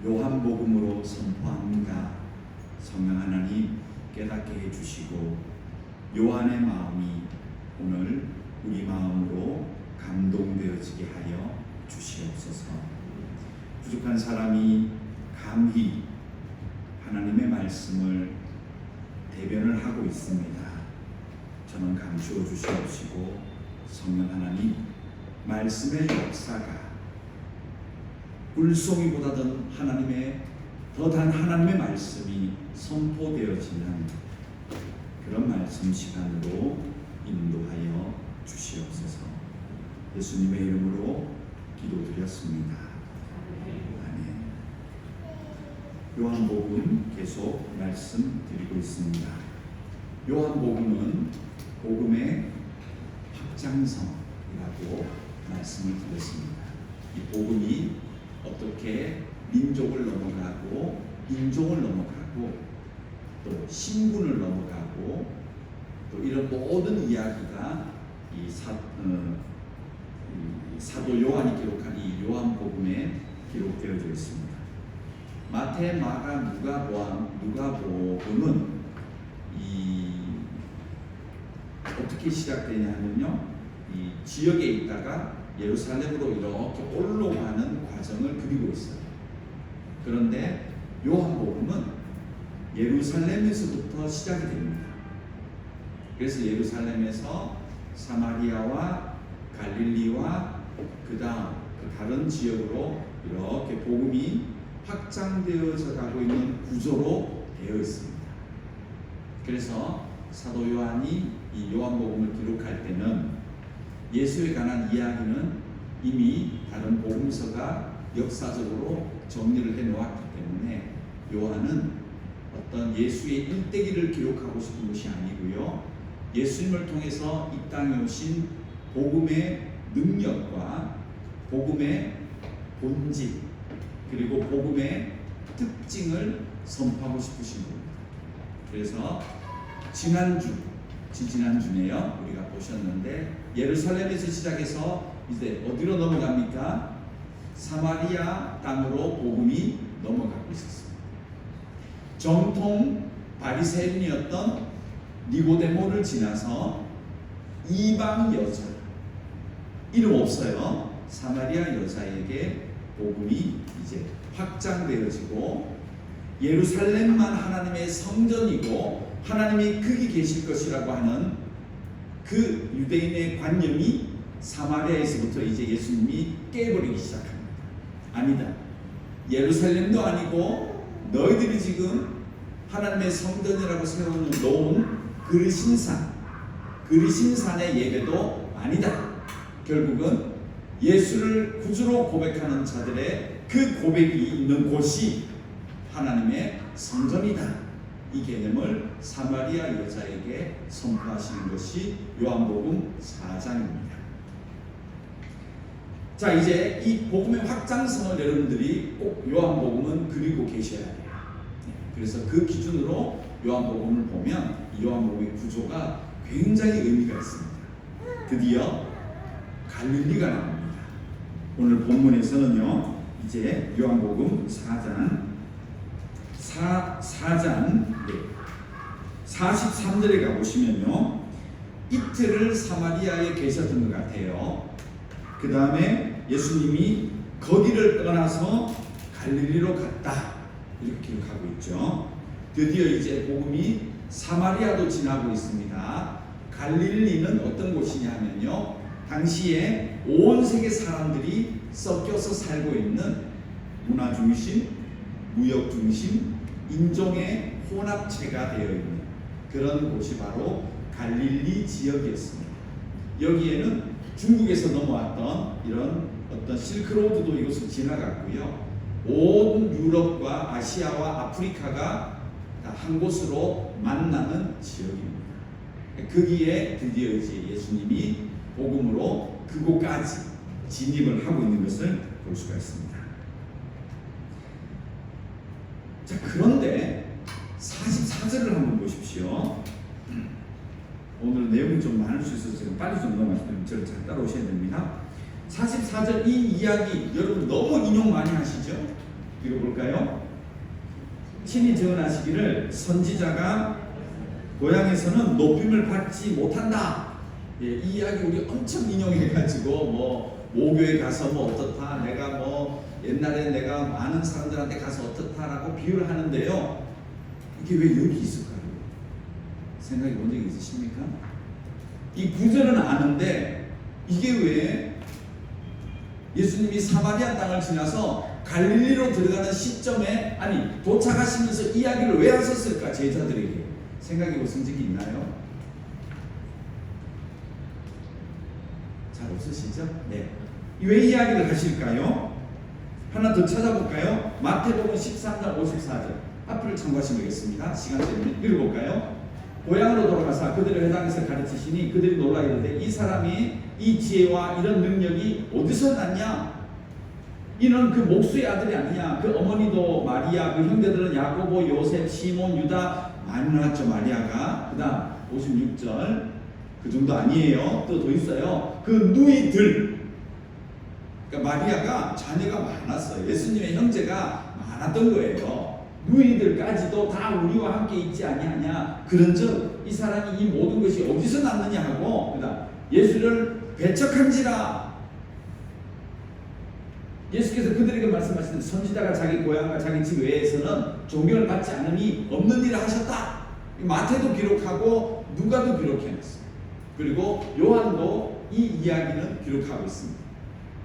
요한복음으로 선포합니다. 성령 하나님 깨닫게 해주시고 요한의 마음이 오늘 우리 마음으로 감동되어지게 하여 주시옵소서. 부족한 사람이 감히 하나님의 말씀을 대변을 하고 있습니다. 저는 감추어 주시옵시고 성령 하나님 말씀의 역사가 불송이보다는 더단 하나님의 말씀이 선포되어지는 그런 말씀 시간으로 인도하여 주시옵소서. 예수님의 이름으로 기도드렸습니다. 아멘. 요한복음 계속 말씀드리고 있습니다. 요한복음은 복음의 확장성이라고 말씀을 드렸습니다. 이 복음이 어떻게 민족을 넘어가고 인종을 넘어가고 또 신분을 넘어가고 또 이런 모든 이야기가 이 사도 요한이 기록한 이 요한복음에 기록되어져 있습니다. 마태, 마가, 누가복음은 어떻게 시작되냐면요, 이 지역에 있다가 예루살렘으로 이렇게 올라가는 과정을 그리고 있어요. 그런데 요한복음은 예루살렘에서부터 시작이 됩니다. 그래서 예루살렘에서 사마리아와 갈릴리와 그 다른 지역으로 이렇게 복음이 확장되어져 가고 있는 구조로 되어 있습니다. 그래서 사도 요한이 이 요한복음을 기록할 때는 예수에 관한 이야기는 이미 다른 복음서가 역사적으로 정리를 해놓았기 때문에 요한은 어떤 예수의 일대기를 기록하고 싶은 것이 아니고요, 예수님을 통해서 이 땅에 오신 복음의 능력과 복음의 본질 그리고 복음의 특징을 선포하고 싶으신 겁니다. 그래서 지지난주네요, 우리가 보셨는데 예루살렘에서 시작해서 이제 어디로 넘어갑니까? 사마리아 땅으로 복음이 넘어가고 있었습니다. 정통 바리새인이었던 니고데모를 지나서 이방 여자, 이름 없어요, 사마리아 여자에게 복음이 이제 확장되어지고 예루살렘만 하나님의 성전이고 하나님이 거기 계실 것이라고 하는 그 유대인의 관념이 사마리아에서부터 이제 예수님이 깨버리기 시작합니다. 아니다, 예루살렘도 아니고 너희들이 지금 하나님의 성전이라고 세워놓은 그리신산의 예배도 아니다. 결국은 예수를 구주로 고백하는 자들의 그 고백이 있는 곳이 하나님의 성전이다. 이 개념을 사마리아 여자에게 선포하시는 것이 요한복음 4장입니다. 자, 이제 이 복음의 확장성을 여러분들이 꼭 요한복음은 그리고 계셔야 돼요. 그래서 그 기준으로 요한복음을 보면 이 요한복음의 구조가 굉장히 의미가 있습니다. 드디어 갈릴리가 나옵니다. 오늘 본문에서는요, 이제 요한복음 4장 43절에 가보시면요, 이틀을 사마리아에 계셨던 것 같아요. 그 다음에 예수님이 거기를 떠나서 갈릴리로 갔다, 이렇게 기록하고 있죠. 드디어 이제 복음이 사마리아도 지나고 있습니다. 갈릴리는 어떤 곳이냐 하면요, 당시에 온 세계 사람들이 섞여서 살고 있는 문화 중심, 무역 중심, 인종의 혼합체가 되어 있는 그런 곳이 바로 갈릴리 지역이었습니다. 여기에는 중국에서 넘어왔던 이런 어떤 실크로드도 이곳을 지나갔고요, 온 유럽과 아시아와 아프리카가 다 한 곳으로 만나는 지역입니다. 거기에 드디어 이제 예수님이 복음으로 그곳까지 진입을 하고 있는 것을 볼 수가 있습니다. 자, 그런데 44절을 한번 보십시오. 오늘 내용이 좀 많을 수 있어서 제가 빨리 좀 넘어가시면 저를 잘 따라오셔야 됩니다. 44절 이 이야기 여러분 너무 인용 많이 하시죠? 읽어볼까요? 친히 증언하시기를 선지자가 고향에서는 높임을 받지 못한다. 예, 이 이야기 우리 엄청 인용해가지고 뭐 모교에 가서 뭐 어떻다, 내가 뭐 옛날에 내가 많은 사람들한테 가서 어떻다라고 비유를 하는데요. 이게 왜 여기 있을까요? 생각해 본 적이 있으십니까? 이 구절은 아는데 이게 왜 예수님이 사마리아 땅을 지나서 갈릴리로 들어가는 시점에 아니 도착하시면서 이야기를 왜 하셨을까? 제자들에게 생각해 보신 적이 있나요? 잘 없으시죠? 네. 왜 이야기를 하실까요? 하나 더 찾아볼까요? 마태복음 13장 54절 앞을 참고하시면 되겠습니다. 시간 때문에 읽어볼까요? 고향으로 돌아가사 그들의 회당에서 가르치시니 그들이 놀라 이르되 이 사람이 이 지혜와 이런 능력이 어디서 났냐? 이는 그 목수의 아들이 아니냐? 그 어머니도 마리아, 그 형제들은 야고보, 요셉, 시몬, 유다 많이 나왔죠. 마리아가. 그 다음 56절 그 정도 아니에요. 또 더 있어요. 그 누이들, 그러니까 마리아가 자녀가 많았어요. 예수님의 형제가 많았던 거예요. 누이들까지도 다 우리와 함께 있지 아니하냐. 그런즉 이 사람이 이 모든 것이 어디서 났느냐 하고 그다음 예수를 배척한지라. 예수께서 그들에게 말씀하시는 선지자가 자기 고향과 자기 집 외에서는 존경을 받지 않으니 없는 일을 하셨다. 마태도 기록하고 누가도 기록해놨어요. 그리고 요한도 이 이야기는 기록하고 있습니다.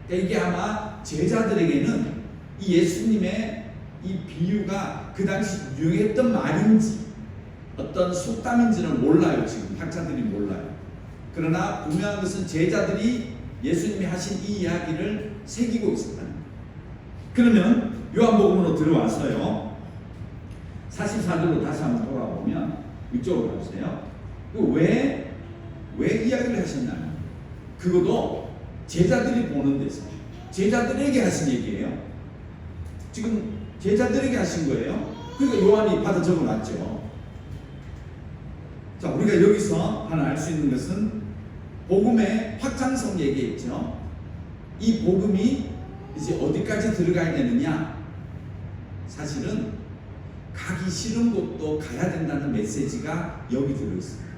그러니까 이게 아마 제자들에게는 이 예수님의 이 비유가 그 당시 유행했던 말인지 어떤 속담인지는 몰라요. 지금 학자들이 몰라요. 그러나 분명한 것은 제자들이 예수님이 하신 이 이야기를 새기고 있었다는 거예요. 그러면 요한복음으로 들어와서요 44절로 다시 한번 돌아보면 이쪽으로 가주세요. 왜 이야기를 하셨나요? 그것도 제자들이 보는 데서 제자들에게 하신 얘기예요. 지금 제자들에게 하신 거예요. 그러니까 요한이 받아 적어놨죠. 자, 우리가 여기서 하나 알 수 있는 것은 복음의 확장성 얘기했죠. 이 복음이 이제 어디까지 들어가야 되느냐? 사실은 가기 싫은 곳도 가야 된다는 메시지가 여기 들어있습니다.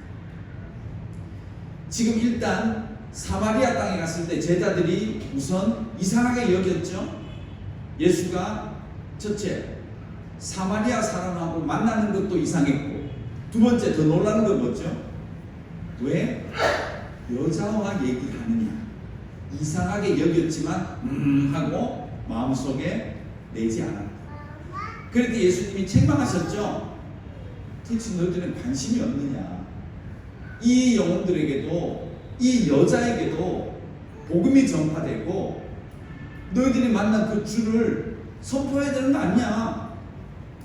지금 일단 사마리아 땅에 갔을 때 제자들이 우선 이상하게 여겼죠. 예수가 첫째 사마리아 사람하고 만나는 것도 이상했고, 두 번째 더 놀라는 건 뭐죠? 왜 여자와 얘기를 하느냐? 이상하게 여겼지만 하고 마음속에 내지 않았다. 그런데 예수님이 책망하셨죠. 대체 너희들은 관심이 없느냐? 이 영혼들에게도 이 여자에게도 복음이 전파되고 너희들이 만난 그 주를 선포해야 되는 거 아니냐?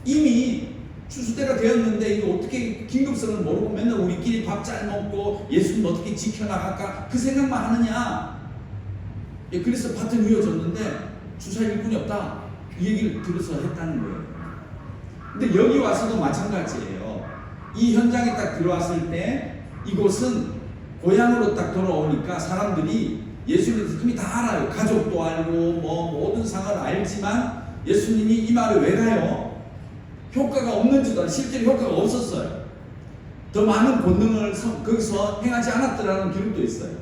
이미 추수때가 되었는데 이거 어떻게 긴급성을 모르고 맨날 우리끼리 밥 잘 먹고 예수님 어떻게 지켜나갈까 그 생각만 하느냐? 예, 그래서 밭은 휘어졌는데 주사할 일꾼이 없다 이 얘기를 들어서 했다는 거예요. 근데 여기 와서도 마찬가지예요. 이 현장에 딱 들어왔을 때 이곳은 고향으로 딱 돌아오니까 사람들이 예수님에 대해서 이미 다 알아요. 가족도 알고 뭐 모든 상황을 알지만 예수님이 이 말을 왜 가요? 효과가 없는지도 실제로 효과가 없었어요. 더 많은 본능을 거기서 행하지 않았더라는 기록도 있어요.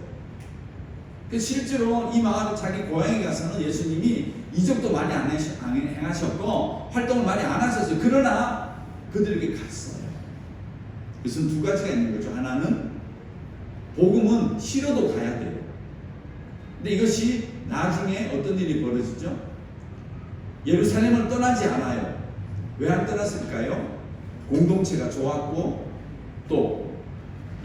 실제로 이 마을 자기 고향에 가서는 예수님이 이적도 많이 안 행하셨고 활동을 많이 안 하셨어요. 그러나 그들에게 갔어요. 그것은 두 가지가 있는 거죠. 하나는 복음은 싫어도 가야 돼요. 근데 이것이 나중에 어떤 일이 벌어지죠? 예루살렘을 떠나지 않아요. 왜 안 떠났을까요? 공동체가 좋았고 또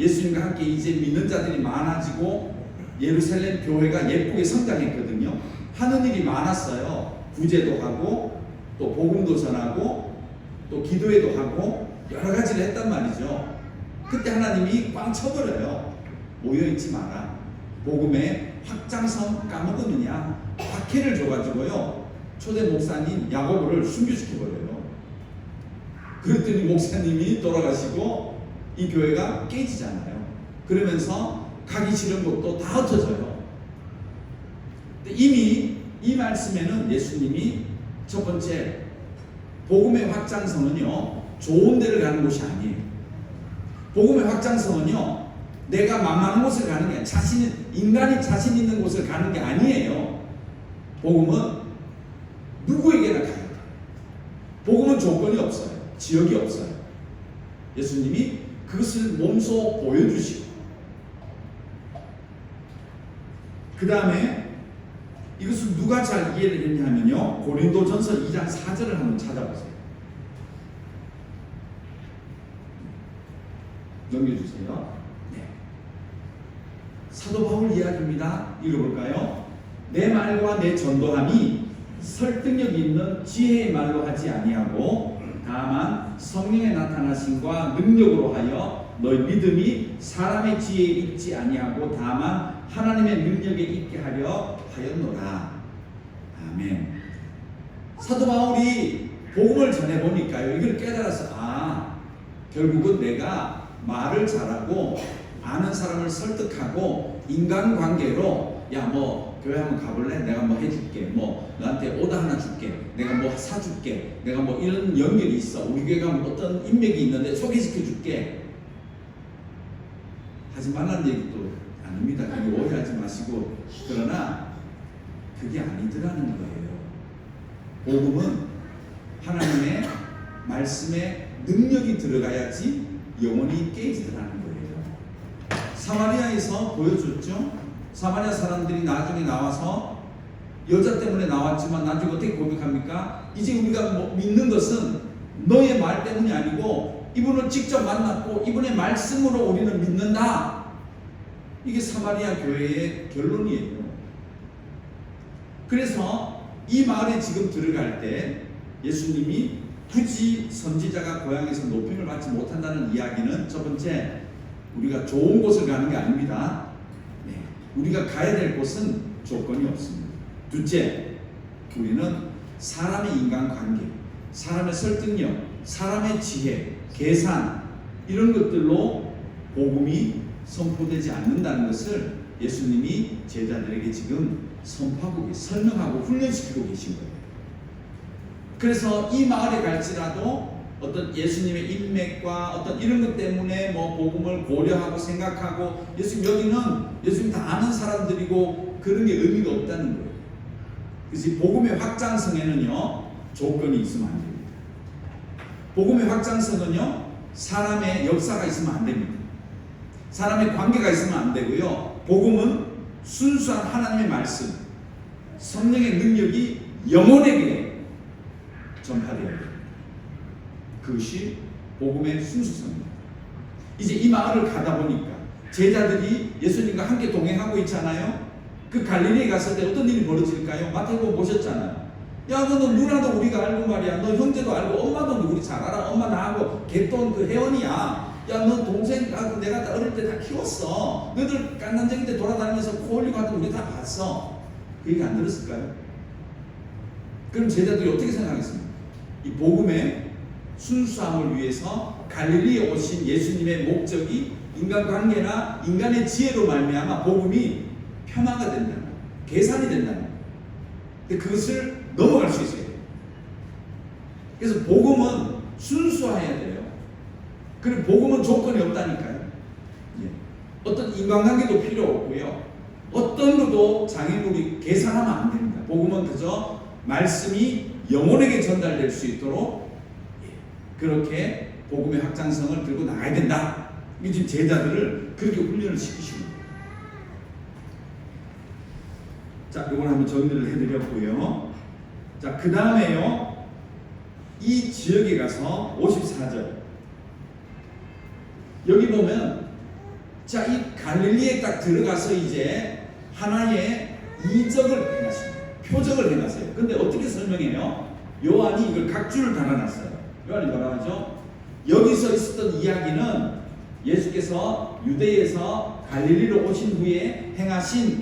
예수님과 함께 이제 믿는 자들이 많아지고 예루살렘 교회가 예쁘게 성장했거든요. 하는 일이 많았어요. 구제도 하고 또 복음도 전하고 또 기도회도 하고 여러 가지를 했단 말이죠. 그때 하나님이 꽝 쳐버려요. 모여있지 마라. 복음의 확장성 까먹었느냐? 박해를 줘가지고요. 초대 목사님 야고보를 순교시켜버려요. 그랬더니 목사님이 돌아가시고 이 교회가 깨지잖아요. 그러면서 가기 싫은 곳도 다 흩어져요. 이미 이 말씀에는 예수님이 첫 번째, 복음의 확장성은요, 좋은 데를 가는 곳이 아니에요. 복음의 확장성은요, 내가 만만한 곳을 가는 게 아니에요. 인간이 자신 있는 곳을 가는 게 아니에요. 복음은 누구에게나 가요. 복음은 조건이 없어요. 지역이 없어요. 예수님이 그것을 몸소 보여주시고, 그 다음에 이것을 누가 잘 이해를 했냐면요, 고린도전서 2장 4절을 한번 찾아보세요. 넘겨주세요. 네. 사도 바울 이야기입니다. 읽어볼까요? 내 말과 내 전도함이 설득력 있는 지혜의 말로 하지 아니하고 다만 성령의 나타나심과 능력으로 하여 너희 믿음이 사람의 지혜에 있지 아니하고 다만 하나님의 능력에 있게 하려 하였노라. 아멘. 사도 바울이 복음을 전해보니까요, 이걸 깨달아서 결국은 내가 말을 잘하고 아는 사람을 설득하고 인간관계로 교회 한번 가볼래? 내가 해줄게. 너한테 오다 하나 줄게. 내가 사줄게. 내가 이런 연결이 있어. 우리 교회가 어떤 인맥이 있는데 소개시켜 줄게. 하지 말라는 얘기도 아닙니다. 그게 오해하지 마시고. 그러나 그게 아니더라는 거예요. 복음은 하나님의 말씀에 능력이 들어가야지 영혼이 깨지더라는 거예요. 사마리아에서 보여줬죠. 사마리아 사람들이 나중에 나와서 여자 때문에 나왔지만 나중에 어떻게 고백합니까? 이제 우리가 믿는 것은 너의 말 때문이 아니고 이분을 직접 만났고 이분의 말씀으로 우리는 믿는다. 이게 사마리아 교회의 결론이에요. 그래서 이 마을에 지금 들어갈 때 예수님이 굳이 선지자가 고향에서 높임을 받지 못한다는 이야기는, 첫 번째, 우리가 좋은 곳을 가는 게 아닙니다. 우리가 가야 될 곳은 조건이 없습니다. 둘째, 우리는 사람의 인간관계, 사람의 설득력, 사람의 지혜, 계산, 이런 것들로 복음이 선포되지 않는다는 것을 예수님이 제자들에게 지금 선포하고 설명하고 훈련시키고 계신 거예요. 그래서 이 마을에 갈지라도 어떤 예수님의 인맥과 어떤 이런 것 때문에 복음을 고려하고 생각하고 여기는 예수님 다 아는 사람들이고 그런 게 의미가 없다는 거예요. 그래서 복음의 확장성에는요, 조건이 있으면 안 됩니다. 복음의 확장성은요, 사람의 역사가 있으면 안 됩니다. 사람의 관계가 있으면 안 되고요. 복음은 순수한 하나님의 말씀, 성령의 능력이 영혼에게 전파되어야 돼요. 그것이 복음의 순수성입니다. 이제 이 마을을 가다 보니까 제자들이 예수님과 함께 동행하고 있잖아요. 그 갈릴리에 갔을 때 어떤 일이 벌어질까요? 마태복음 보셨잖아요. 야, 너 누나도 우리가 알고 말이야. 너 형제도 알고 엄마도 우리 잘 알아. 엄마 나하고 갯돈 그 혜원이야. 야, 너 동생하고 내가 어릴 때 다 키웠어. 너희들 깐난쟁이 때 돌아다니면서 코 흘리고 하던 우리 다 봤어. 그 얘기 안 들었을까요? 그럼 제자들이 어떻게 생각했습니까? 이 복음의 순수함을 위해서 갈릴리에 오신 예수님의 목적이 인간관계나 인간의 지혜로 말미암아 복음이 평화가 된다는 거예요. 계산이 된다는 거예요. 근데 그것을 넘어갈 수 있어야 돼요. 그래서 복음은 순수해야 돼요. 그리고 복음은 조건이 없다니까요. 어떤 인간관계도 필요 없고요. 어떤 것도 장애물이 계산하면 안 됩니다. 복음은 그저 말씀이 영혼에게 전달될 수 있도록 그렇게 복음의 확장성을 들고 나가야 된다. 이게 지금 제자들을 그렇게 훈련을 시키시는 거예요. 자, 이걸 한번 정리를 해드렸고요. 자, 그 다음에요, 이 지역에 가서 54절 여기 보면, 자, 이 갈릴리에 딱 들어가서 이제 하나의 이적을 행하십니다. 표적을 행하세요. 근데 어떻게 설명해요? 요한이 이걸 각주를 달아놨어요. 요한이 뭐라 하죠? 여기서 있었던 이야기는 예수께서 유대에서 갈릴리로 오신 후에 행하신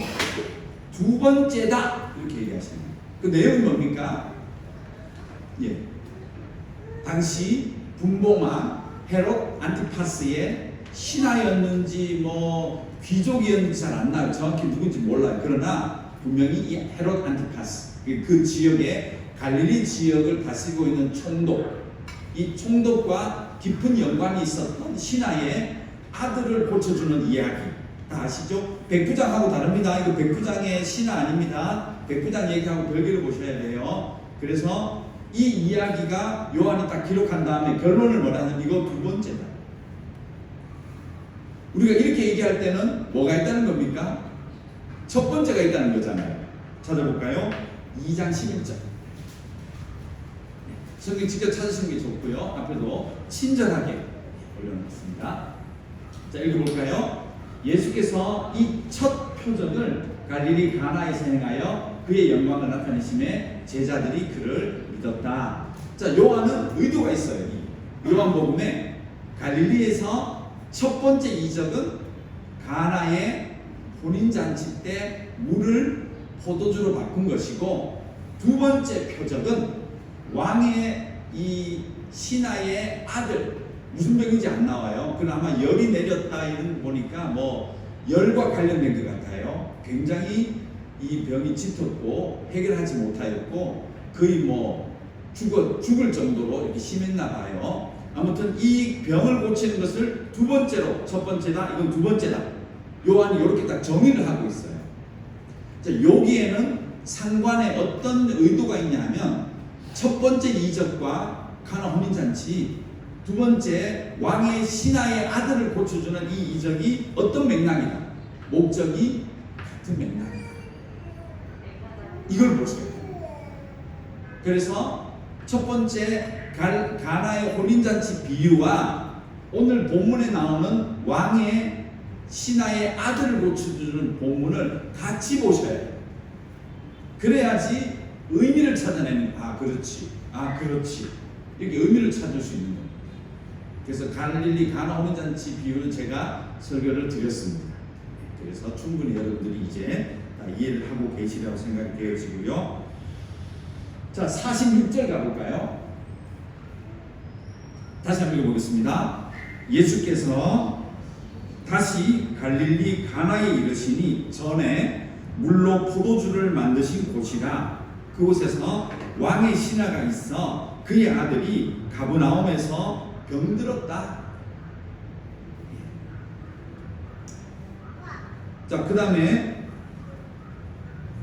두 번째다, 이렇게 얘기하십니다. 그 내용이 뭡니까? 당시 분봉왕 헤롯 안티파스의 신하였는지 귀족이었는지 잘 안 나요. 정확히 누군지 몰라요. 그러나 분명히 이 헤롯 안티파스, 그 지역의 갈릴리 지역을 다스리고 있는 총독, 이 총독과 깊은 연관이 있었던 신하의 아들을 고쳐주는 이야기. 다 아시죠? 백부장하고 다릅니다. 이거 백부장의 신하 아닙니다. 백부장 얘기하고 별개로 보셔야 돼요. 그래서 이 이야기가 요한이 딱 기록한 다음에 결론을 뭐라는, 이거 두 번째다. 우리가 이렇게 얘기할 때는 뭐가 있다는 겁니까? 첫 번째가 있다는 거잖아요. 찾아볼까요? 2장 11절. 성경 직접 찾으시는 게 좋고요. 앞에도 친절하게 올려놓습니다. 자, 읽어볼까요? 예수께서 이 첫 표적을 갈릴리 가나에서 행하여 그의 영광을 나타내심에 제자들이 그를 믿었다. 자, 요한은 의도가 있어요. 이 요한복음에 갈릴리에서 첫 번째 이적은 가나의 혼인잔치 때 물을 포도주로 바꾼 것이고, 두 번째 표적은 왕의 이 신하의 아들, 무슨 병인지 안 나와요. 그나마 열이 내렸다 이런 보니까 뭐 열과 관련된 것 같아요. 굉장히 이 병이 짙었고 해결하지 못하였고 거의 뭐 죽을 정도로 이렇게 심했나 봐요. 아무튼 이 병을 고치는 것을 두 번째로, 첫 번째다, 이건 두 번째다. 요한이 이렇게 딱 정의를 하고 있어요. 자, 여기에는 상관에 어떤 의도가 있냐면, 첫 번째 이적과 가나 혼인잔치, 두 번째 왕의 신하의 아들을 고쳐주는 이 이적이 어떤 맥락이다? 목적이 같은 맥락이다. 이걸 보셔야 돼요. 그래서 첫 번째 가나의 혼인잔치 비유와 오늘 본문에 나오는 왕의 신하의 아들을 고쳐주는 본문을 같이 보셔야 돼요. 그래야지 의미를 찾아내는, 아 그렇지, 아 그렇지, 이렇게 의미를 찾을 수 있는 겁니다. 그래서 갈릴리 가나 혼인잔치 비유는 제가 설교를 드렸습니다. 그래서 충분히 여러분들이 이제 다 이해를 하고 계시리라고 생각이 되어지고요. 자, 46절 가볼까요? 다시 한번 읽어보겠습니다. 예수께서 다시 갈릴리 가나에 이르시니 전에 물로 포도주를 만드신 곳이라. 그곳에서 왕의 신하가 있어 그의 아들이 가브나움에서 병들었다. 자, 그 다음에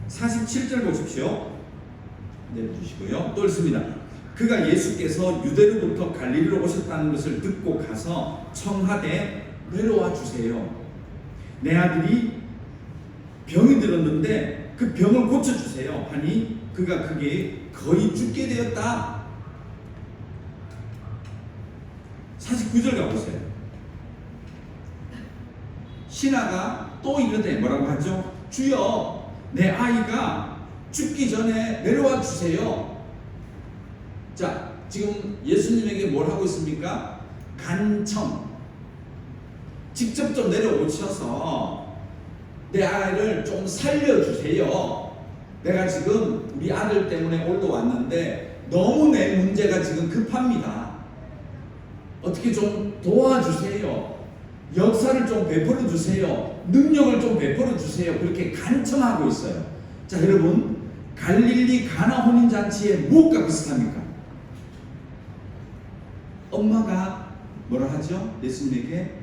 47절 보십시오. 내려주시고요. 또 읽습니다. 그가 예수께서 유대로부터 갈릴리로 오셨다는 것을 듣고 가서 청하되 내려와 주세요. 내 아들이 병이 들었는데 그 병을 고쳐주세요 하니 그가 그게 거의 죽게 되었다. 49절 가보세요. 신하가 또 이르되 뭐라고 하죠? 주여, 내 아이가 죽기 전에 내려와 주세요. 자, 지금 예수님에게 뭘 하고 있습니까? 간청. 직접 좀 내려오셔서 내 아이를 좀 살려주세요. 내가 지금 우리 아들 때문에 올라왔는데 너무 내 문제가 지금 급합니다. 어떻게 좀 도와주세요. 역사를 좀 베풀어 주세요. 능력을 좀 베풀어 주세요. 그렇게 간청하고 있어요. 자, 여러분, 갈릴리 가나 혼인잔치에 무엇과 비슷합니까? 엄마가 뭐라 하죠? 예수님에게,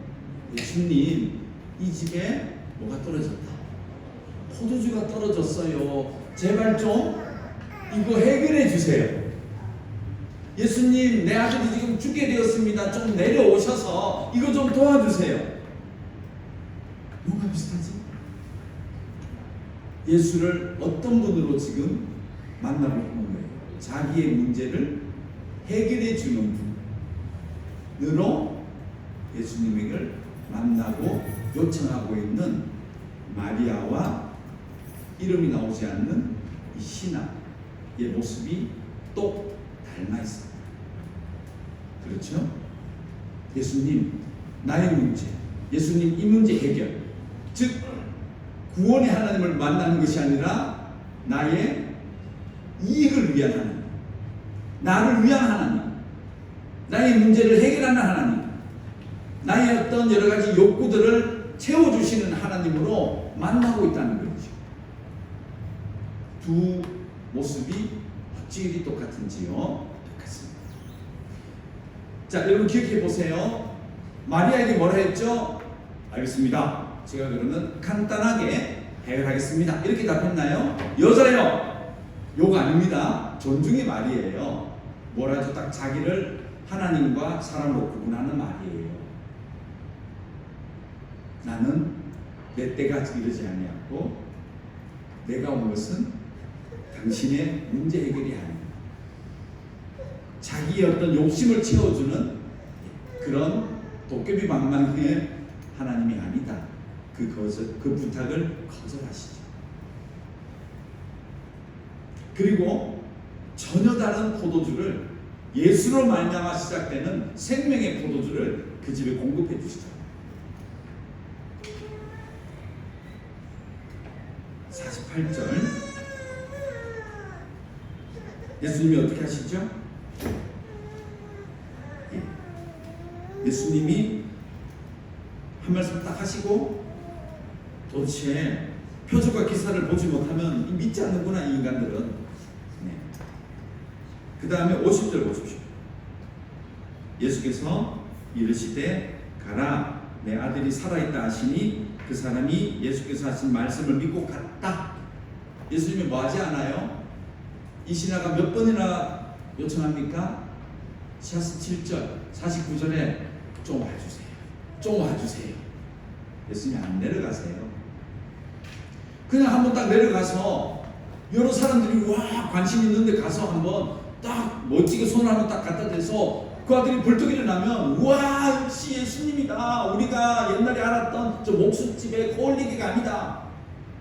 예수님, 이 집에 뭐가 떨어졌다. 포도주가 떨어졌어요. 제발 좀 이거 해결해 주세요. 예수님, 내 아들이 지금 죽게 되었습니다. 좀 내려오셔서 이거 좀 도와주세요. 뭐가 비슷하지? 예수를 어떤 분으로 지금 만나고 있는 거예요? 자기의 문제를 해결해 주는 분으로 예수님을 만나고 요청하고 있는 마리아와 이름이 나오지 않는 이 신하의 모습이 또 닮아 있습니다. 그렇죠? 예수님, 나의 문제, 예수님 이 문제 해결, 즉 구원의 하나님을 만나는 것이 아니라 나의 이익을 위한 하나님, 나를 위한 하나님, 나의 문제를 해결하는 하나님, 나의 어떤 여러 가지 욕구들을 채워주시는 하나님으로 만나고 있다는 거죠. 두 모습이 물질이 똑같은지요? 똑같습니다. 자, 여러분 기억해 보세요. 마리아에게 뭐라 했죠? 알겠습니다. 제가 그러면 간단하게 해결하겠습니다. 이렇게 답했나요? 여자요. 욕 아닙니다. 존중의 말이에요. 뭐라 하죠? 딱 자기를 하나님과 사람으로 구분하는 말이에요. 나는 내 때가 이르지 아니하고 내가 온 것은 당신의 문제 해결이 아닙니다. 자기의 어떤 욕심을 채워주는 그런 도깨비 방망이의 하나님이 아니다. 그 부탁을 거절하시죠. 그리고 전혀 다른 포도주를 예수로 말미암아 시작되는 생명의 포도주를 그 집에 공급해 주시죠. 48절 예수님이 어떻게 하시죠? 예수님이 한 말씀 딱 하시고 도대체 표적과 기사를 보지 못하면 믿지 않는구나 이 인간들은. 그 다음에 50절 보십시오. 예수께서 이르시되 가라 내 아들이 살아있다 하시니 그 사람이 예수께서 하신 말씀을 믿고 갔다. 예수님이 뭐 하지 않아요? 이 신하가 몇 번이나 요청합니까? 47절 49절에 좀 와주세요. 좀 와주세요. 예수님이 안 내려가세요. 그냥 한번 딱 내려가서 여러 사람들이 와 관심 있는데 가서 한번 딱 멋지게 손을 한번 딱 갖다 대서 그 아들이 벌떡 일어나면 와 역시 예수님이다. 우리가 옛날에 알았던 저 목숫집의 꼴리기가 아니다.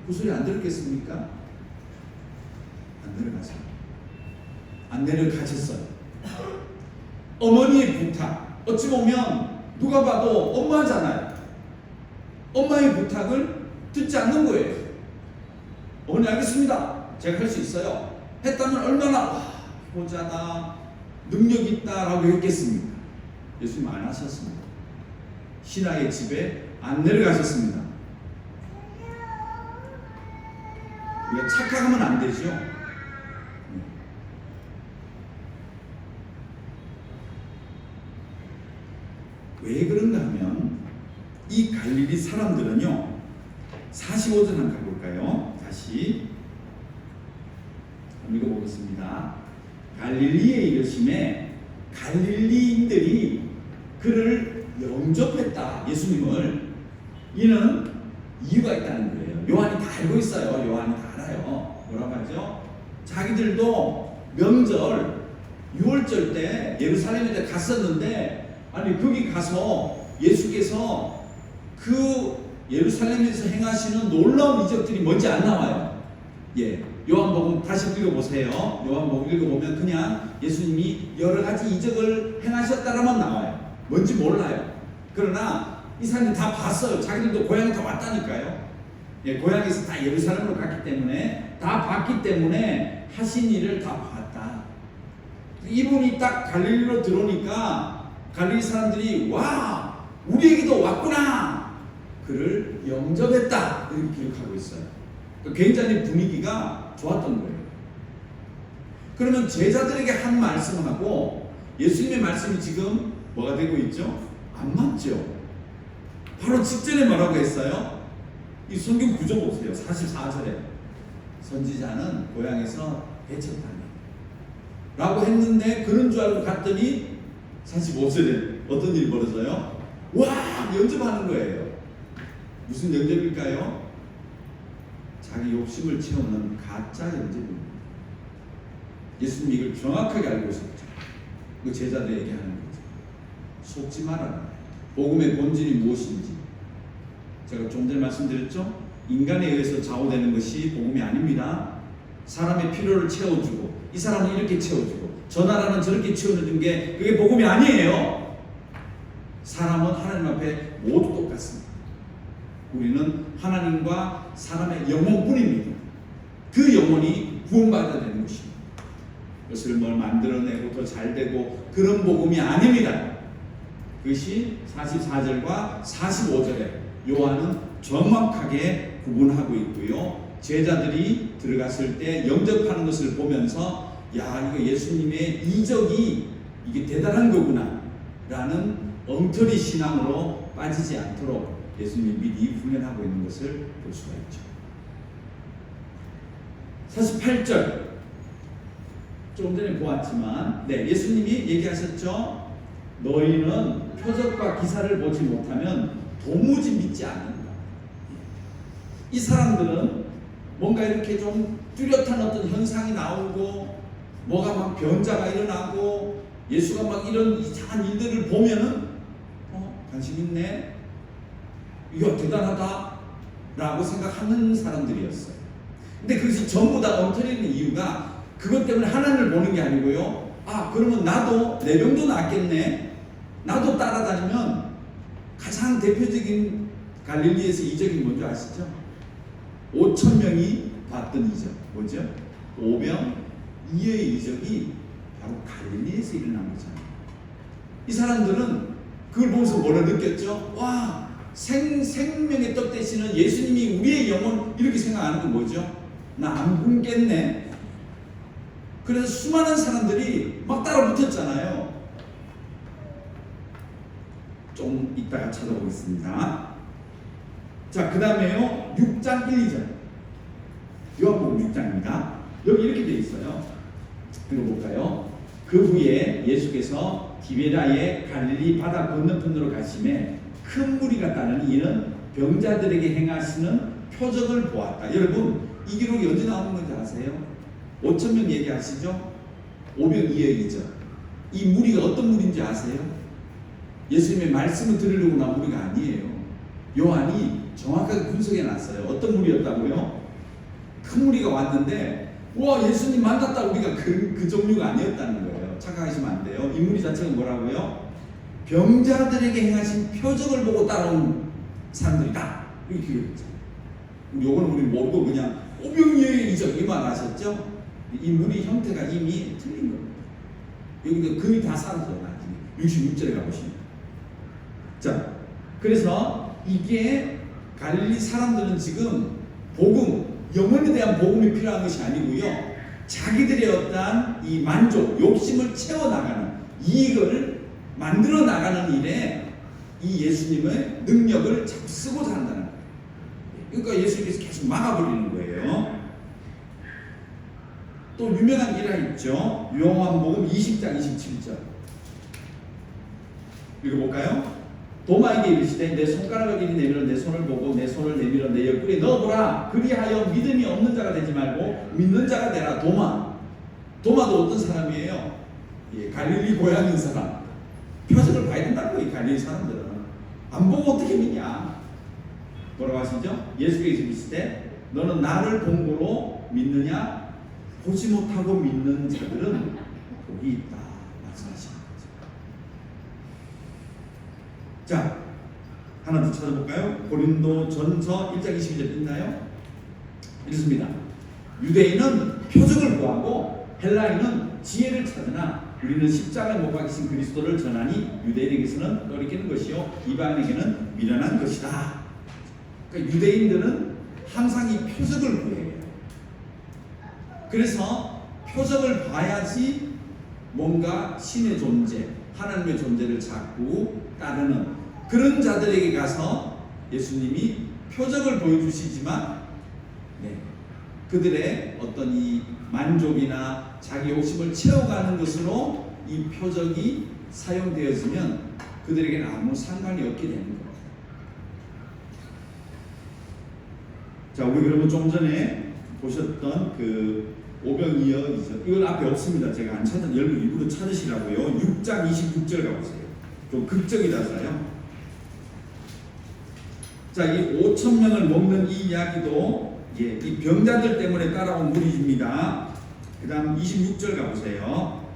그 소리 안 들었겠습니까? 안 내려가세요. 안 내려가셨어요. 어머니의 부탁 어찌 보면 누가 봐도 엄마잖아요. 엄마의 부탁을 듣지 않는 거예요. 어머니 알겠습니다. 제가 할 수 있어요. 했다면 얼마나 효자다 능력 있다라고 했겠습니까? 예수님 안 하셨습니다. 신하의 집에 안 내려가셨습니다. 우리가 착각하면 안 되죠. 왜 그런가 하면 이 갈릴리 사람들은요 45절 한번 가볼까요? 다시 한번 읽어보겠습니다. 갈릴리에 이르심에 갈릴리인들이 그를 영접했다. 예수님을. 이는 이유가 있다는 거예요. 요한이 다 알고 있어요. 요한이 다 알아요. 뭐라고 하죠? 자기들도 명절 6월절 때 예루살렘에 갔었는데 아니 거기 가서 예수께서 그 예루살렘에서 행하시는 놀라운 이적들이 뭔지 안 나와요. 예, 요한복음 다시 읽어보세요. 요한복음 읽어보면 그냥 예수님이 여러 가지 이적을 행하셨다라만 나와요. 뭔지 몰라요. 그러나 이 사람들이 다 봤어요. 자기들도 고향에 다 왔다니까요. 예, 고향에서 다 예루살렘으로 갔기 때문에 다 봤기 때문에 하신 일을 다 봤다. 이분이 딱 갈릴리로 들어오니까 갈릴리 사람들이 와 우리에게도 왔구나. 그를 영접했다. 이렇게 기록하고 있어요. 굉장히 분위기가 좋았던 거예요. 그러면 제자들에게 한 말씀하고 예수님의 말씀이 지금 뭐가 되고 있죠? 안 맞죠? 바로 직전에 뭐라고 했어요? 이 성경 구조 보세요. 44절에 선지자는 고향에서 배척하네 라고 했는데 그런 줄 알고 갔더니 45절에 어떤 일이 벌어져요? 와 영접하는 거예요. 무슨 영접일까요? 자기 욕심을 채우는 가짜 영접입니다. 예수님이 이걸 정확하게 알고 있었죠. 그 제자들에게 하는 거죠. 속지 말아라. 복음의 본질이 무엇인지. 제가 좀 전에 말씀드렸죠. 인간에 의해서 좌우되는 것이 복음이 아닙니다. 사람의 필요를 채워주고 이 사람은 이렇게 채워주고 저 나라는 저렇게 채워주는 게 그게 복음이 아니에요. 사람은 하나님 앞에 모두 똑같습니다. 우리는 하나님과 사람의 영혼뿐입니다. 그 영혼이 구원받아야 되는 것입니다. 그것을 뭘 만들어내고 더 잘되고 그런 복음이 아닙니다. 그것이 44절과 45절에 요한은 정확하게 구분하고 있고요. 제자들이 들어갔을 때 영접하는 것을 보면서 야, 이거 예수님의 이적이 이게 대단한 거구나 라는 엉터리 신앙으로 빠지지 않도록 예수님이 미리 훈련하고 있는 것을 볼 수가 있죠. 48절 조금 전에 보았지만 예수님이 얘기하셨죠. 너희는 표적과 기사를 보지 못하면 도무지 믿지 않는다. 이 사람들은 뭔가 이렇게 좀 뚜렷한 어떤 현상이 나오고 뭐가 막 변자가 일어나고 예수가 막 이런 이상한 일들을 보면은 관심 있네, 이거 대단하다 라고 생각하는 사람들이었어요. 근데 그것이 전부 다 엉터리는 이유가 그것 때문에 하나님을 보는 게 아니고요. 그러면 나도 내 병도 낫겠네, 나도 따라다니면. 가장 대표적인 갈릴리에서 이적이 뭔지 아시죠? 5,000명이 봤던 이적 뭐죠? 오병 이어의 이적이 바로 갈릴리에서 일어난 거잖아요. 이 사람들은 그걸 보면서 뭐라 느꼈죠? 와, 생명의 떡 되시는 예수님이 우리의 영혼, 이렇게 생각하는 건 뭐죠? 나 안 굶겠네. 그래서 수많은 사람들이 막 따라 붙었잖아요. 좀 이따가 찾아보겠습니다. 자, 그 다음에요 6장 1, 2절 요한복음 6장입니다. 여기 이렇게 되어 있어요. 읽어볼까요? 그 후에 예수께서 디베라의 갈릴리 바다 건너편으로 가심에 큰 무리가 따르니 이는 병자들에게 행하시는 표적을 보았다. 여러분, 이 기록이 언제 나오는 건지 아세요? 5,000명 얘기하시죠? 오병이어의 이적. 이 무리가 어떤 무리인지 아세요? 예수님의 말씀을 들으려고 나온 무리가 아니에요. 요한이 정확하게 분석해 놨어요. 어떤 무리였다고요? 큰 무리가 왔는데 와, 예수님 만났다, 우리가 그 종류가 아니었다는 거예요. 착각하시면 안 돼요. 이 무리 자체가 뭐라고요? 병자들에게 행하신 표적을 보고 따라온 사람들이다, 이렇게 기록했잖아요. 요거는 우리 모르고 그냥 오병이어의 이적 이만 하셨죠? 이 무리 형태가 이미 틀린 겁니다. 여기도 거의 다 사라져요. 나중에 66절에 가보시면. 자, 그래서 이게 갈릴리 사람들은 지금 복음, 영혼에 대한 복음이 필요한 것이 아니고요, 자기들의 어떠한 이 만족, 욕심을 채워나가는, 이익을 만들어 나가는 일에 이 예수님의 능력을 자꾸 쓰고자 한다는 거예요. 그러니까 예수님께서 계속 막아버리는 거예요. 또 유명한 일화 있죠. 요한복음 20장 27절 읽어볼까요? 도마에게 이르시되 내 손가락을 이리 내밀어 내 손을 보고 내 손을 내밀어 내 옆구리에 넣어보라. 그리하여 믿음이 없는 자가 되지 말고 믿는 자가 되라. 도마도 어떤 사람이에요? 갈릴리 고향인 사람. 표적을 봐야 된다는 거예요. 갈릴리 사람들은 안 보고 어떻게 믿냐. 뭐라고 하시죠? 예수께서 이르시되 너는 나를 본고로 믿느냐? 보지 못하고 믿는 자들은 복이 있다 말씀하시는 거죠. 자, 하나 더 찾아볼까요? 고린도전서 1장 22절 있나요? 읽습니다. 유대인은 표적을 구하고 헬라인은 지혜를 찾으나 우리는 십자가에 못 박히신 그리스도를 전하니 유대인에게서는 꺼리끼는 것이요 이방인에게는 미련한 것이다. 그러니까 유대인들은 항상 이 표적을 구해요. 그래서 표적을 봐야지 뭔가 신의 존재, 하나님의 존재를 자꾸 따르는 그런 자들에게 가서 예수님이 표적을 보여주시지만 그들의 어떤 이 만족이나 자기 욕심을 채워가는 것으로 이 표적이 사용되어지면 그들에게는 아무 상관이 없게 되는 거예요. 자, 우리 그러면 좀 전에 보셨던 그 오병이어 이적, 이건 앞에 없습니다. 제가 안 찾은 여러분 일부러 찾으시라고요. 6장 26절 가보세요. 좀 극적이라서요. 자, 이 5,000명을 먹는 이 이야기도 이 병자들 때문에 따라온 무리입니다. 그 다음 26절 가보세요.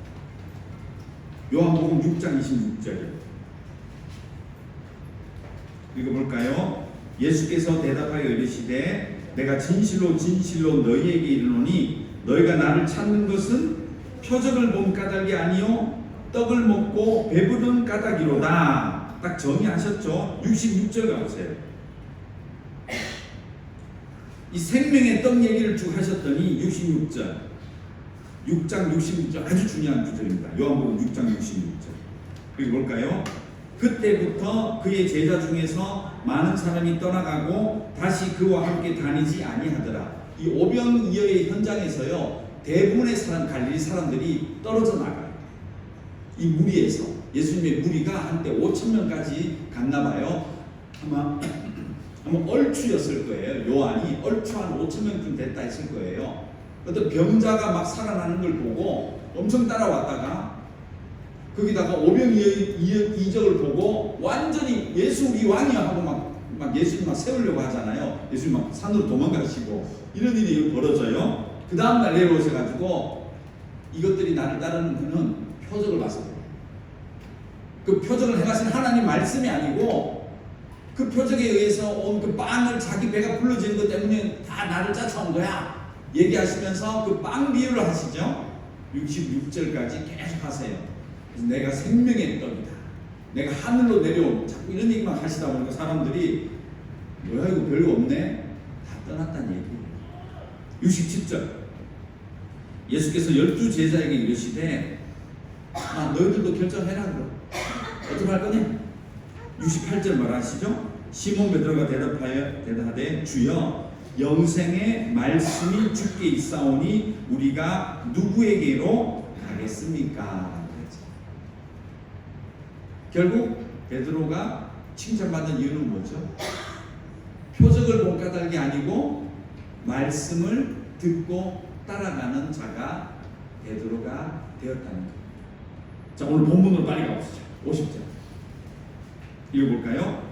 요한복음 6장 26절 읽어볼까요? 예수께서 대답하여 이르시되 내가 진실로 진실로 너희에게 이르노니 너희가 나를 찾는 것은 표적을 본 까닭이 아니요 떡을 먹고 배부른 까닭이로다. 딱 정의하셨죠? 66절 가보세요. 이 생명의 떡 얘기를 쭉 하셨더니 66절 6장 66절 아주 중요한 구절입니다. 요한복음 6장 66절. 그리고 볼까요? 그때부터 그의 제자 중에서 많은 사람이 떠나가고 다시 그와 함께 다니지 아니하더라. 이 오병이어의 현장에서요, 대부분의 갈릴리 사람들이 떨어져 나가요. 이 무리에서 예수님의 무리가 한때 5,000명까지 갔나 봐요. 아마 얼추였을 거예요. 요한이 얼추 한 5,000명쯤 됐다 했을 거예요. 어떤 병자가 막 살아나는 걸 보고 엄청 따라왔다가 거기다가 오병이어의 이적을 보고 완전히 예수 우리 왕이야 하고 막 예수님 막 세우려고 하잖아요. 예수님 막 산으로 도망가시고 이런 일이 벌어져요. 그 다음날 내려오셔가지고 이것들이 나를 따르는 그는 표적을 봐서 그래요. 그 표적을 행하신 하나님 말씀이 아니고 그 표적에 의해서 온 그 빵을 자기 배가 불러지는 것 때문에 다 나를 쫓아온 거야 얘기하시면서 그 빵 비유를 하시죠. 66절까지 계속 하세요. 그래서 내가 생명의 떡이다, 내가 하늘로 내려온, 자꾸 이런 얘기만 하시다 보니까 사람들이 뭐야 이거 별거 없네, 다 떠났다는 얘기예요. 67절 예수께서 12제자에게 이르시되 너희들도 결정해라. 그럼 어떻게 할 거냐? 68절 말하시죠. 시몬 베드로가 대답하되 주여 영생의 말씀이 주께 있사오니 우리가 누구에게로 가겠습니까? 결국 베드로가 칭찬받는 이유는 뭐죠? 표적을 본 까닭이 아니고 말씀을 듣고 따라가는 자가 베드로가 되었다는 거예요. 자, 오늘 본문으로 빨리 가보시죠. 50절 읽어볼까요?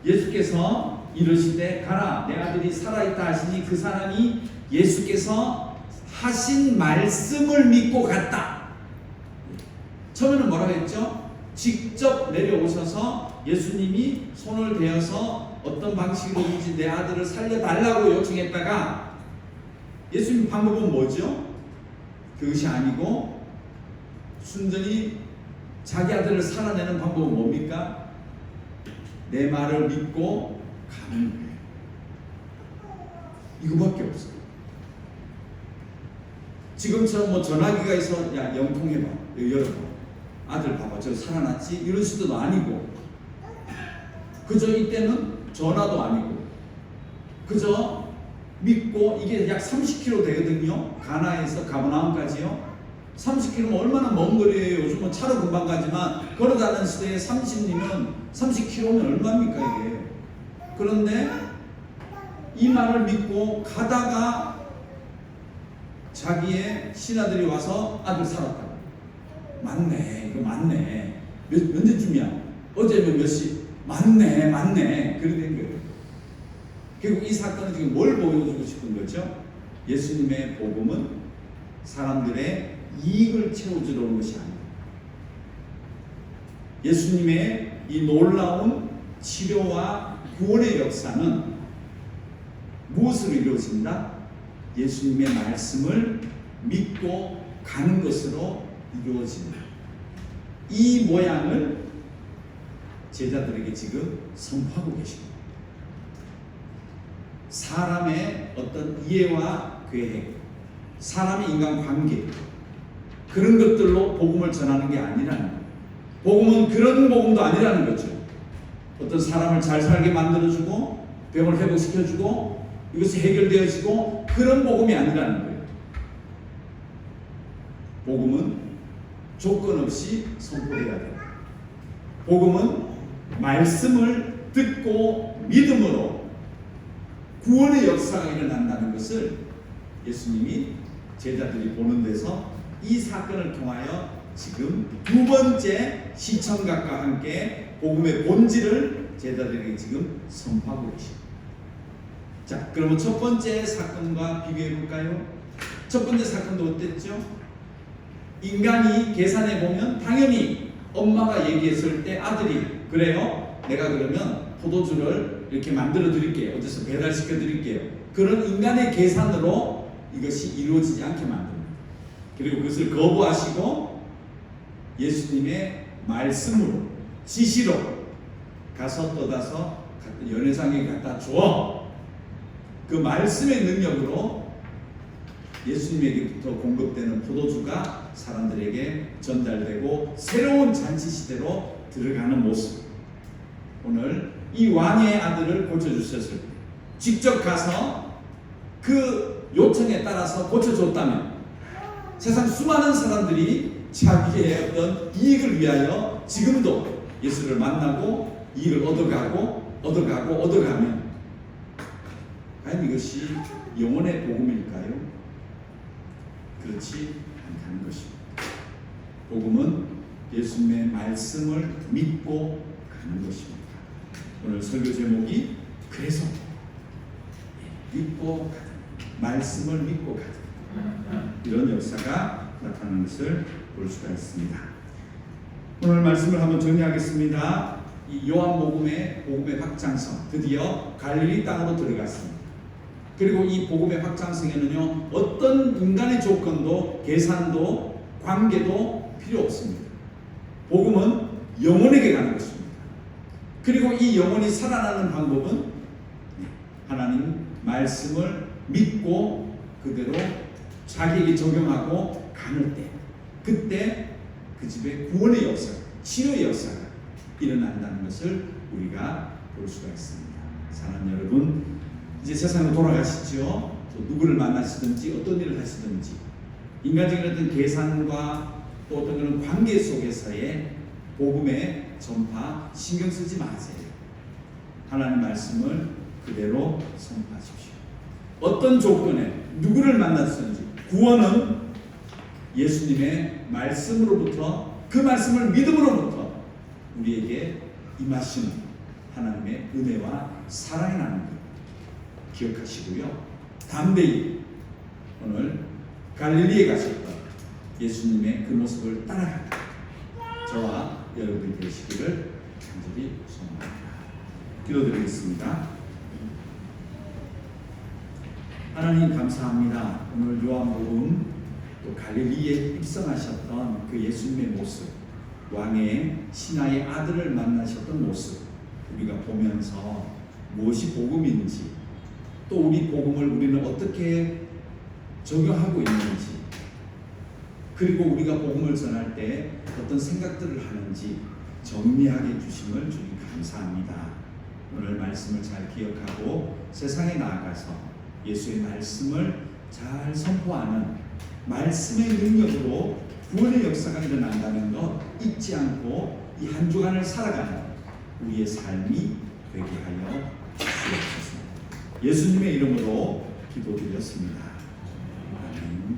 예수께서 이르시되 가라, 내 아들이 살아있다 하시니 그 사람이 예수께서 하신 말씀을 믿고 갔다. 처음에는 뭐라고 했죠? 직접 내려오셔서 예수님이 손을 대어서 어떤 방식으로든지 내 아들을 살려달라고 요청했다가 예수님 방법은 뭐죠? 그것이 아니고 순전히 자기 아들을 살아내는 방법은 뭡니까? 내 말을 믿고 가는 거예요. 이거밖에 없어요. 지금처럼 뭐 전화기가 있어, 야 영통해봐, 열어봐, 아들 봐봐 저 살아났지, 이런 수도 아니고, 그저 이때는 전화도 아니고 그저 믿고, 이게 약 30km 되거든요. 가나에서 가버나움까지요. 30km면 얼마나 먼 거리예요. 요즘은 차로 금방 가지만 걸어가는 시대에 30km면 얼마입니까 이게. 그런데 이 말을 믿고 가다가 자기의 신하들이 와서 아들 살았다고. 맞네, 이거 맞네. 언제쯤이야? 어제면 몇 시? 맞네. 그렇게 된 거예요. 결국 이 사건은 지금 뭘 보여주고 싶은 거죠? 예수님의 복음은 사람들의 이익을 채워주러 온 것이 아니에요. 예수님의 이 놀라운 치료와 구원의 역사는 무엇으로 이루어진다? 예수님의 말씀을 믿고 가는 것으로 이루어진다. 이 모양을 제자들에게 지금 선포하고 계십니다. 사람의 어떤 이해와 계획, 사람의 인간관계, 그런 것들로 복음을 전하는 게 아니라는 거예요. 복음은 그런 복음도 아니라는 거죠. 어떤 사람을 잘 살게 만들어주고 병을 회복시켜주고 이것이 해결되어지고 그런 복음이 아니라는 거예요. 복음은 조건 없이 선포해야 돼요. 복음은 말씀을 듣고 믿음으로 구원의 역사가 일어난다는 것을 예수님이 제자들이 보는 데서 이 사건을 통하여 지금 두 번째 시청각과 함께 복음의 본질을 제자들에게 지금 선포하고 계십니다. 자, 그러면 첫 번째 사건과 비교해 볼까요? 첫 번째 사건도 어땠죠? 인간이 계산해 보면 당연히 엄마가 얘기했을 때 아들이 그래요, 내가 그러면 포도주를 이렇게 만들어 드릴게요, 어디서 배달시켜 드릴게요, 그런 인간의 계산으로 이것이 이루어지지 않게 만듭니다. 그리고 그것을 거부하시고 예수님의 말씀으로, 지시로 가서 떠다서 연회장에 갖다 줘. 그 말씀의 능력으로 예수님에게부터 공급되는 포도주가 사람들에게 전달되고 새로운 잔치 시대로 들어가는 모습. 오늘 이 왕의 아들을 고쳐주셨을 때 직접 가서 그 요청에 따라서 고쳐줬다면 세상 수많은 사람들이 자기의 어떤 이익을 위하여 지금도 예수를 만나고 이익을 얻어가면 과연 이것이 영혼의 복음일까요? 그렇지 않다는 것입니다. 복음은 예수님의 말씀을 믿고 가는 것입니다. 오늘 설교 제목이 그래서 믿고 가는, 말씀을 믿고 가는 이런 역사가 나타나는 것을 볼 수가 있습니다. 오늘 말씀을 한번 정리하겠습니다. 이 요한복음의 복음의 확장성, 드디어 갈릴리 땅으로 들어갔습니다. 그리고 이 복음의 확장성에는요, 어떤 인간의 조건도 계산도 관계도 필요 없습니다. 복음은 영혼에게 가는 것입니다. 그리고 이 영혼이 살아나는 방법은 하나님 말씀을 믿고 그대로 자기에게 적용하고 가는 때, 그때 그 집에 구원의 역사, 치료의 역사가 일어난다는 것을 우리가 볼 수가 있습니다. 사랑하는 여러분, 이제 세상으로 돌아가시죠. 또 누구를 만나시든지 어떤 일을 하시든지 인간적인 어떤 계산과 또 어떤 그런 관계 속에서의 복음의 전파 신경 쓰지 마세요. 하나님 말씀을 그대로 선포하십시오. 어떤 조건에 누구를 만났든지 구원은 예수님의 말씀으로부터, 그 말씀을 믿음으로부터 우리에게 임하시는 하나님의 은혜와 사랑이 나는 것 기억하시고요. 담대히 오늘 갈릴리에 가셨던 예수님의 그 모습을 따라가는 저와 여러분이 되시기를 간절히 소원합니다. 기도드리겠습니다. 하나님 감사합니다. 오늘 요한복음 또 갈릴리에 입성하셨던 그 예수님의 모습, 왕의 신하의 아들을 만나셨던 모습 우리가 보면서 무엇이 복음인지, 또 우리 복음을 우리는 어떻게 적용하고 있는지, 그리고 우리가 복음을 전할 때 어떤 생각들을 하는지 정리하게 주심을 주님 감사합니다. 오늘 말씀을 잘 기억하고 세상에 나아가서 예수의 말씀을 잘 선포하는 말씀의 능력으로 구원의 역사가 일어난다는 것 잊지 않고 이 한 주간을 살아가는 우리의 삶이 되게 하여 주시옵소서. 예수님의 이름으로 기도드렸습니다. 아멘.